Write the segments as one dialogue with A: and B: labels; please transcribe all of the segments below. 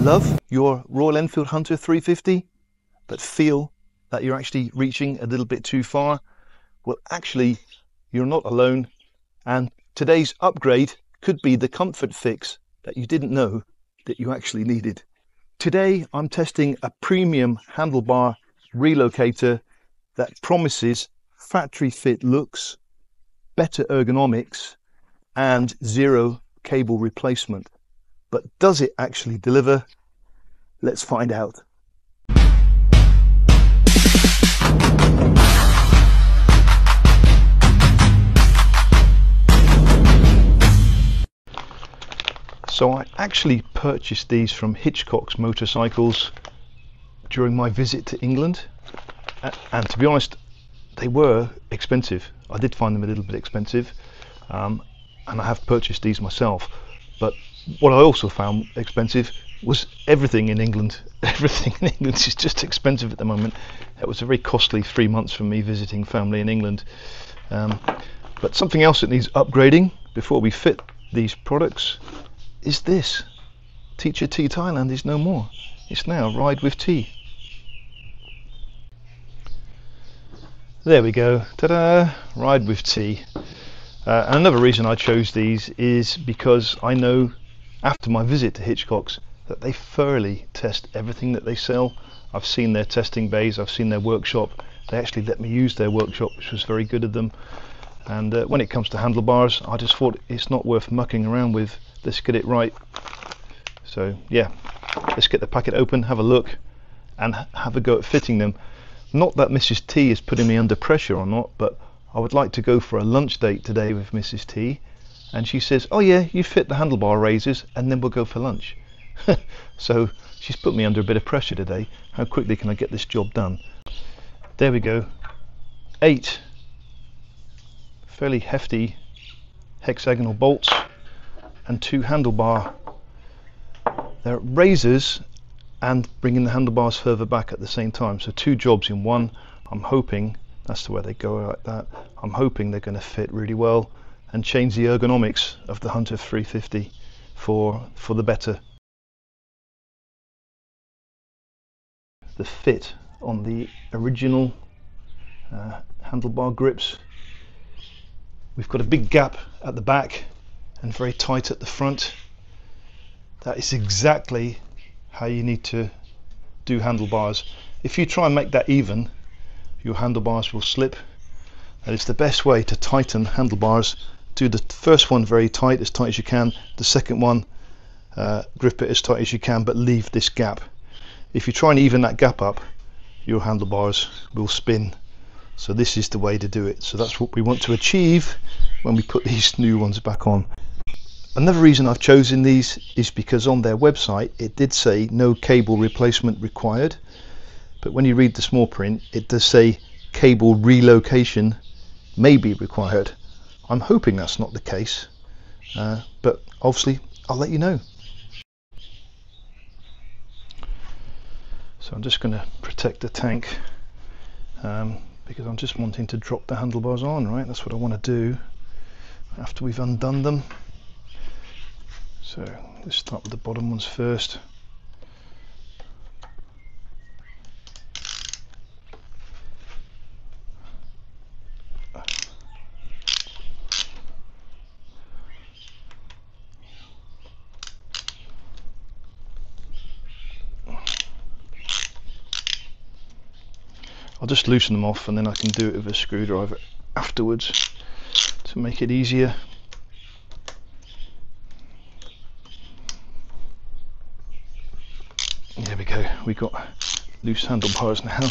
A: Love your Royal Enfield Hunter 350, but feel that you're actually reaching a little bit too far? Well, actually, you're not alone, and today's upgrade could be the comfort fix that you didn't know that you actually needed. Today, I'm testing a premium handlebar relocator that promises factory fit looks, better ergonomics, and zero cable replacement. But does it actually deliver? Let's find out. So I actually purchased these from Hitchcock's motorcycles during my visit to England, and to be honest, they were expensive. I did find them a little bit expensive, and I have purchased these myself. But what I also found expensive was everything in England. Everything in England is just expensive at the moment. It was a very costly 3 months for me visiting family in England. But something else that needs upgrading before we fit these products is this. Teacher T Thailand is no more. It's now Ride with T. There we go. Ta-da! Ride with T. And another reason I chose these is because I know after my visit to Hitchcock's that they thoroughly test everything that they sell. I've seen their testing bays, I've seen their workshop. They actually let me use their workshop, which was very good of them. And when it comes to handlebars, I just thought it's not worth mucking around with. Let's get it right. So yeah, let's get the packet open, have a look, and have a go at fitting them. Not that Mrs. T is putting me under pressure or not, but I would like to go for a lunch date today with Mrs. T, and she says, oh yeah, you fit the handlebar razors and then we'll go for lunch. So she's put me under a bit of pressure today. How quickly can I get this job done? There we go. 8 fairly hefty hexagonal bolts and 2 handlebar. They're razors and bringing the handlebars further back at the same time, so 2 jobs in one. I'm hoping that's the way they go like that. I'm hoping they're going to fit really well and change the ergonomics of the Hunter 350 for the better. The fit on the original handlebar grips, we've got a big gap at the back and very tight at the front. That is exactly how you need to do handlebars. If you try and make that even, your handlebars will slip. That is the best way to tighten handlebars. Do the first one very tight, as tight as you can. The second one, grip it as tight as you can, but leave this gap. If you try and even that gap up, your handlebars will spin. So this is the way to do it. So that's what we want to achieve when we put these new ones back on. Another reason I've chosen these is because on their website it did say no cable replacement required, but when you read the small print it does say cable relocation may be required. I'm hoping that's not the case, but obviously I'll let you know. So I'm just going to protect the tank because I'm just wanting to drop the handlebars on, right? That's what I want to do after we've undone them. So let's start with the bottom ones first. I'll just loosen them off and then I can do it with a screwdriver afterwards to make it easier. There we go, we got loose handlebars now.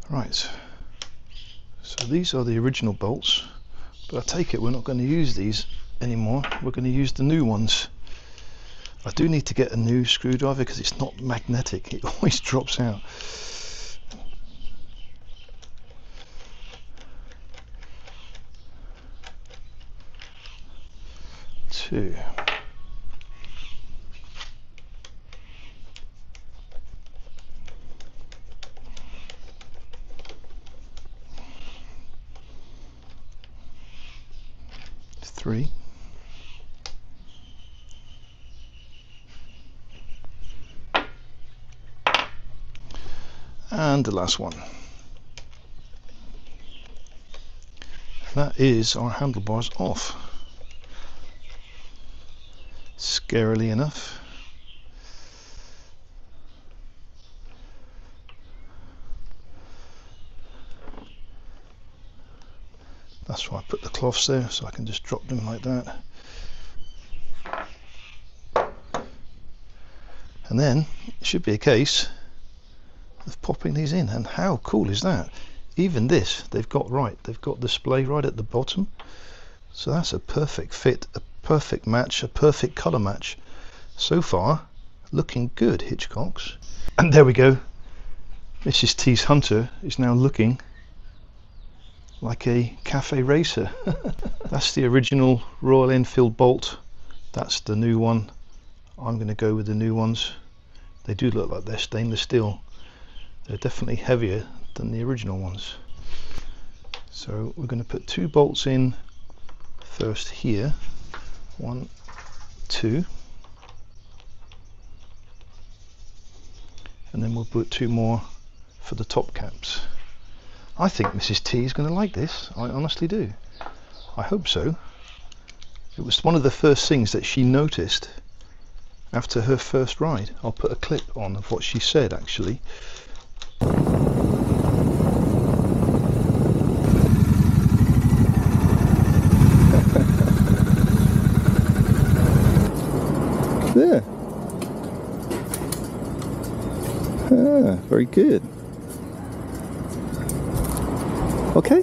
A: Right, so these are the original bolts, but I take it we're not going to use these anymore, we're going to use the new ones. I do need to get a new screwdriver because it's not magnetic, it always drops out. Two. 3. And the last one. That is our handlebars off. Scarily enough. That's why I put the cloths there, so I can just drop them like that. And then it should be a case of popping these in. And how cool is that? Even this they've got right. They've got display right at the bottom, so that's a perfect fit, a perfect match, a perfect color match. So far looking good, Hitchcocks. And there we go, Mrs. T's Hunter is now looking like a cafe racer. That's the original Royal Enfield bolt, that's the new one. I'm going to go with the new ones. They do look like they're stainless steel. They're definitely heavier than the original ones. So we're going to put 2 bolts in first here. 1, 2. And then we'll put 2 more for the top caps. I think Mrs. T is going to like this. I honestly do. I hope so. It was one of the first things that she noticed after her first ride. I'll put a clip on of what she said actually. There. Ah, very good. Okay.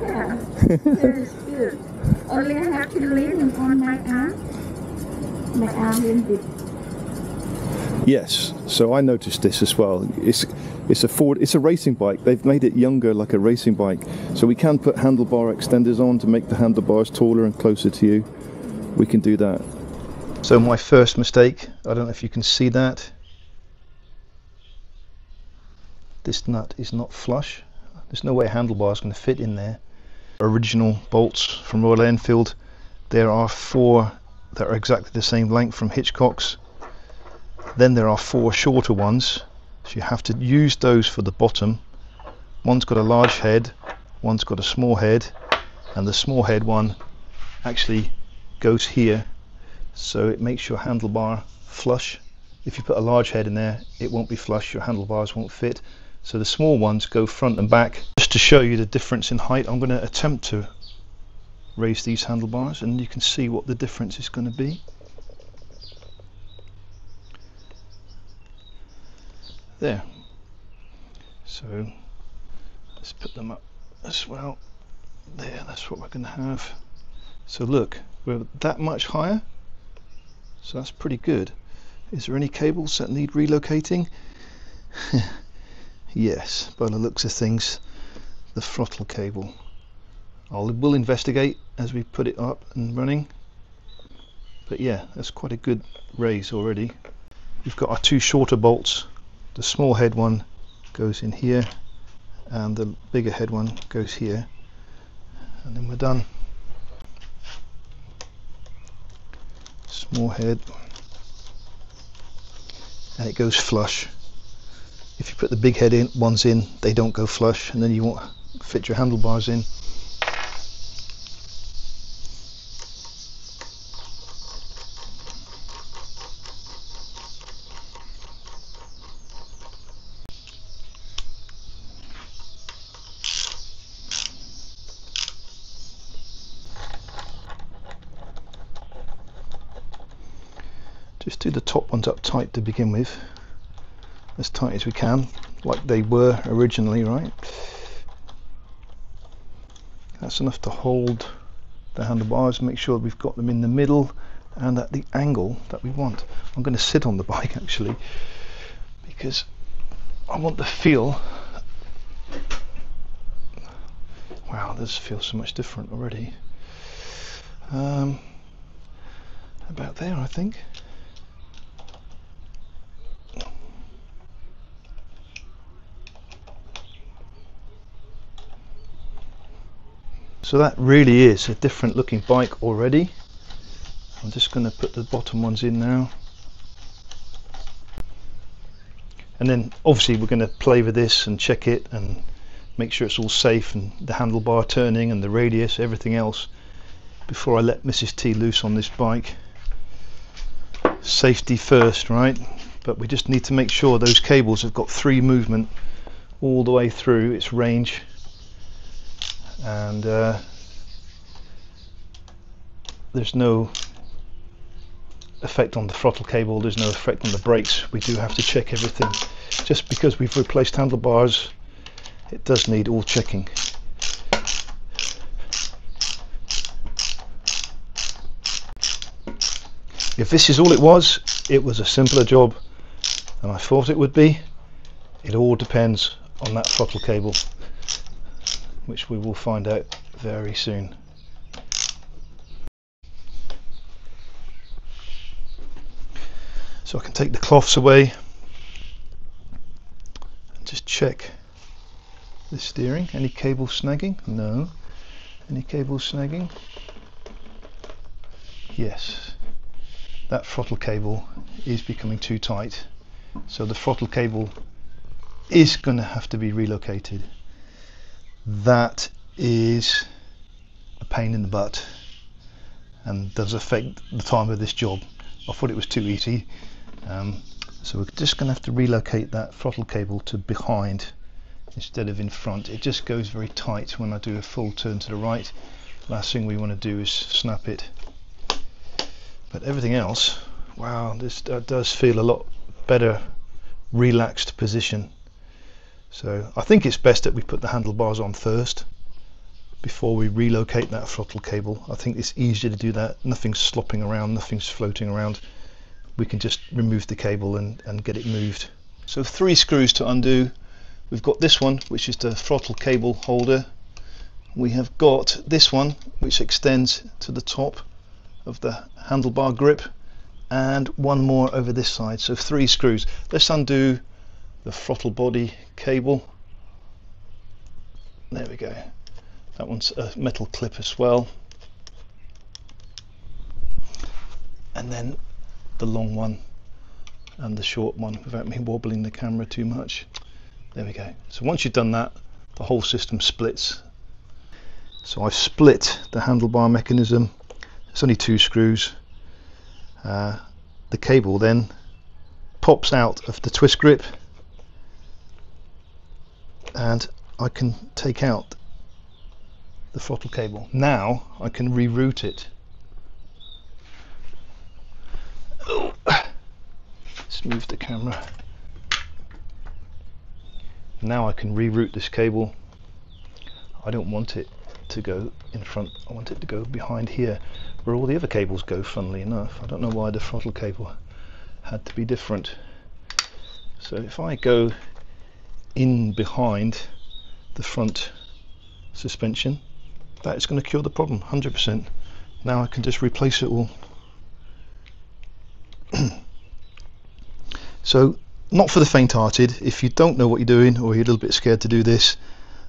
B: Yeah, very good. Only I have to lean him on my arm. My arm is big.
A: Yes, so I noticed this as well. It's a racing bike. They've made it younger, like a racing bike. So we can put handlebar extenders on to make the handlebars taller and closer to you. We can do that. So my first mistake, I don't know if you can see that. This nut is not flush. There's no way a handlebar is going to fit in there. Original bolts from Royal Enfield. There are 4 that are exactly the same length from Hitchcock's. Then there are 4 shorter ones, so you have to use those for the bottom. One's got a large head, one's got a small head, and the small head one actually goes here, so it makes your handlebar flush. If you put a large head in there, it won't be flush, your handlebars won't fit. So the small ones go front and back. Just to show you the difference in height, I'm going to attempt to raise these handlebars and you can see what the difference is going to be. There. So let's put them up as well. There, that's what we're going to have. So look, we're that much higher, so that's pretty good. Is there any cables that need relocating? Yes, by the looks of things, the throttle cable. We'll investigate as we put it up and running. But yeah, that's quite a good raise already. We've got our 2 shorter bolts. The small head one goes in here and the bigger head one goes here, and then we're done. Small head, and it goes flush. If you put the big head ones in, they don't go flush, and then you won't fit your handlebars in. Just do the top ones up tight to begin with, as tight as we can, like they were originally, right? That's enough to hold the handlebars. Make sure we've got them in the middle and at the angle that we want. I'm going to sit on the bike actually, because I want the feel. Wow, this feels so much different already. About there, I think. So that really is a different looking bike already. I'm just going to put the bottom ones in now. And then obviously we're going to play with this and check it and make sure it's all safe, and the handlebar turning and the radius, everything else, before I let Mrs. T loose on this bike. Safety first, right? But we just need to make sure those cables have got free movement all the way through its range, and there's no effect on the throttle cable, there's no effect on the brakes. We do have to check everything. Just because we've replaced handlebars, it does need all checking. If this is all it was a simpler job than I thought it would be. It all depends on that throttle cable, which we will find out very soon. So I can take the cloths away and just check the steering. Any cable snagging? No. Any cable snagging? Yes. That throttle cable is becoming too tight, so the throttle cable is going to have to be relocated. That is a pain in the butt and does affect the time of this job. I thought it was too easy, so we're just going to have to relocate that throttle cable to behind instead of in front. It just goes very tight when I do a full turn to the right. Last thing we want to do is snap it. But everything else, wow, this does feel a lot better, relaxed position. So I think it's best that we put the handlebars on first before we relocate that throttle cable. I think it's easier to do that. Nothing's slopping around, nothing's floating around. We can just remove the cable and get it moved. So 3 screws to undo. We've got this one, which is the throttle cable holder. We have got this one, which extends to the top of the handlebar grip, and one more over this side. So 3 screws. Let's undo the throttle body cable. There we go. That one's a metal clip as well. And then the long one and the short one, without me wobbling the camera too much. There we go. So once you've done that, the whole system splits. So I've split the handlebar mechanism. It's only 2 screws. The cable then pops out of the twist grip, and I can take out the throttle cable. Now I can reroute it. Oh. Let's move the camera. Now I can reroute this cable. I don't want it to go in front, I want it to go behind here where all the other cables go, funnily enough. I don't know why the throttle cable had to be different. So if I go in behind the front suspension, that is going to cure the problem 100%. Now I can just replace it all. So not for the faint-hearted. If you don't know what you're doing, or you're a little bit scared to do this,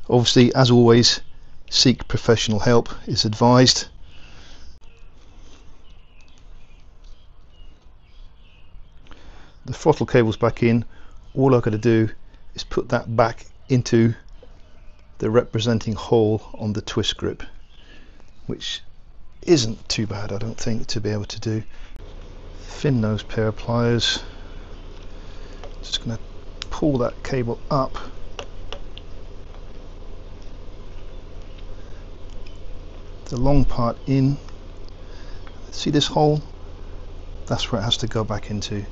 A: obviously, as always, seek professional help is advised. The throttle cable's back in. All I've got to do is put that back into the representing hole on the twist grip, which isn't too bad, I don't think, to be able to do. Thin nose pair of pliers. Just going to pull that cable up. The long part in. See this hole? That's where it has to go back into.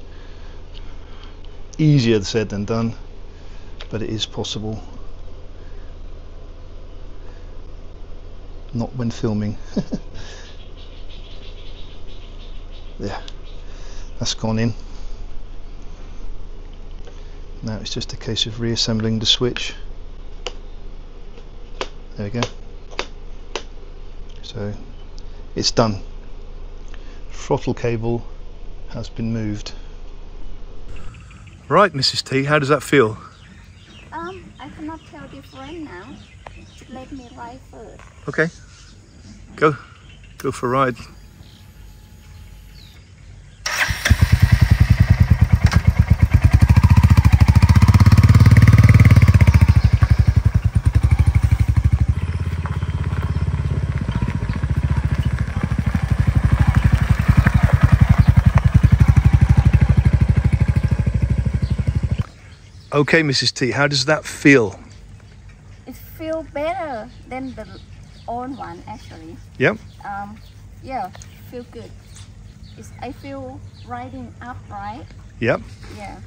A: Easier said than done, but it is possible. Not when filming. There, that's gone in. Now it's just a case of reassembling the switch. There we go. So it's done. Throttle cable has been moved. Right, Mrs. T, how does that feel?
B: I cannot tell different now. Let me ride first.
A: Okay, Go for a ride. Okay, Mrs. T, how does that feel?
B: It feels better than the old one actually.
A: Yep.
B: Yeah, feel good. I feel riding upright.
A: Yep.
B: Yeah,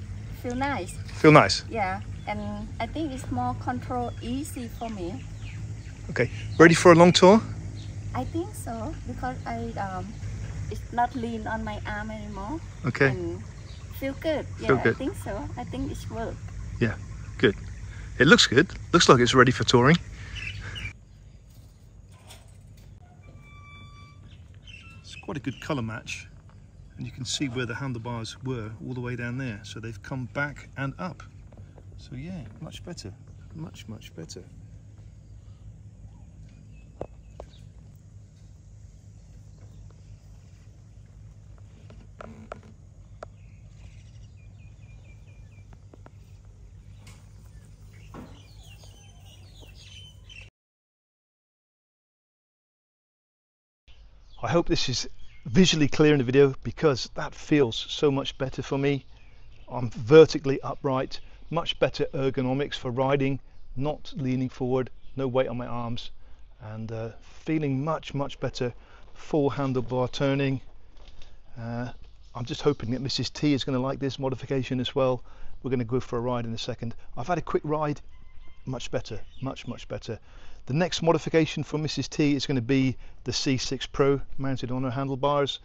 B: feel nice.
A: Feel nice?
B: Yeah, and I think it's more control easy for me.
A: Okay, ready for a long tour?
B: I think so because it's not lean on my arm anymore.
A: Okay.
B: And feel good. Yeah,
A: Feel good.
B: I think so. I think it's work.
A: Yeah, good. It looks good. Looks like it's ready for touring. It's quite a good colour match, and you can see where the handlebars were all the way down there. So they've come back and up. So yeah, much better. Much better. I hope this is visually clear in the video because that feels so much better for me. I'm vertically upright, much better ergonomics for riding, not leaning forward, no weight on my arms, and feeling much better full handlebar turning. I'm just hoping that Mrs. T is going to like this modification as well. We're going to go for a ride in a second. I've had a quick ride, much better, much better. The next modification for Mrs. T is going to be the C6 Pro mounted on her handlebars,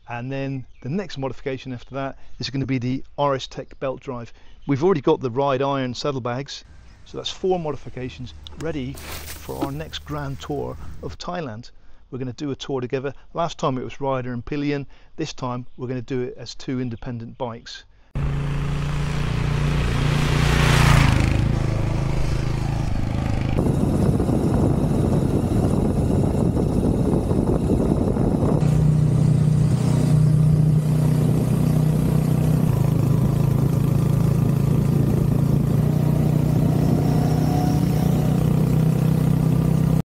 A: and then the next modification after that is going to be the RS Tech belt drive. We've already got the ride iron saddlebags, so that's 4 modifications ready for our next grand tour of Thailand. We're going to do a tour together. Last time it was rider and pillion. This time we're going to do it as 2 independent bikes.